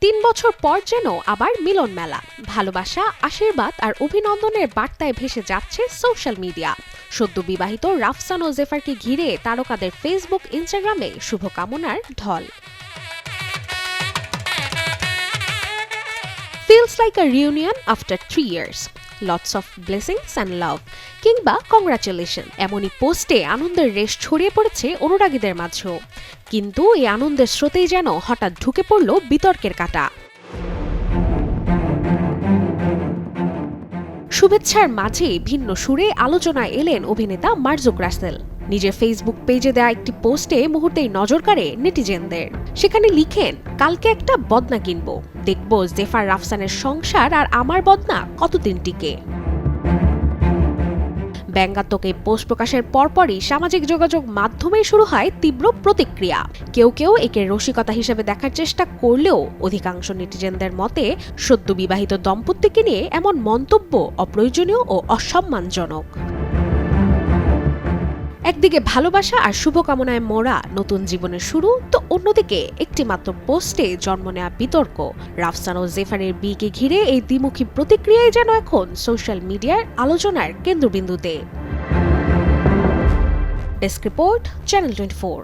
3 বছর পর যেন আবার মিলন মেলা। ভালোবাসা, আশীর্বাদ আর অভিনন্দনের বার্তায় ভেসে যাচ্ছে সোশ্যাল মিডিয়া। সদ্য বিবাহিত রাফসান ও জেফারকে ঘিরে তারকাদের ফেসবুক, ইনস্টাগ্রামে শুভকামনার ঢল। Feels like a reunion after 3 years. Lots of blessings and love. কিংবা কংগ্রাচুলেশন, এমনই পোস্টে আনন্দের রেশ ছড়িয়ে পড়েছে অনুরাগীদের মাঝেও। কিন্তু এই আনন্দের স্রোতেই যেন হঠাৎ ঢুকে পড়ল বিতর্কের কাঁটা। শুভেচ্ছার মাঝে ভিন্ন সুরে আলোচনায় এলেন অভিনেতা মার্জুক রাসেল। নিজের ফেসবুক পেজে দেয়া একটি পোস্টে মুহূর্তেই নজর কাড়ে নেটিজেনদের। সেখানে লিখেন, কালকে একটা বদনা কিনবো, দেখবো জেফার রাফসানের সংসার আর আমার বদনা কতদিন টিকে। ব্যঙ্গাত্মক এই পোস্ট প্রকাশের পরপরই সামাজিক যোগাযোগ মাধ্যমে শুরু হয় তীব্র প্রতিক্রিয়া। কেউ কেউ একে রসিকতা হিসেবে দেখার চেষ্টা করলেও অধিকাংশ নেটিজেনদের মতে সদ্য বিবাহিত দম্পতিকে নিয়ে এমন মন্তব্য অপ্রয়োজনীয় ও অসম্মানজনক। একদিকে ভালোবাসা আর শুভকামনায় মোড়া নতুন জীবনের শুরু, তো অন্যদিকে একটি মাত্র পোস্টে জন্ম নেওয়া বিতর্ক। রাফসান ও জেফারের বিয়েকে ঘিরে এই দ্বিমুখী প্রতিক্রিয়াই যেন এখন সোশ্যাল মিডিয়ার আলোচনার কেন্দ্রবিন্দুতে। Desk report, channel 24।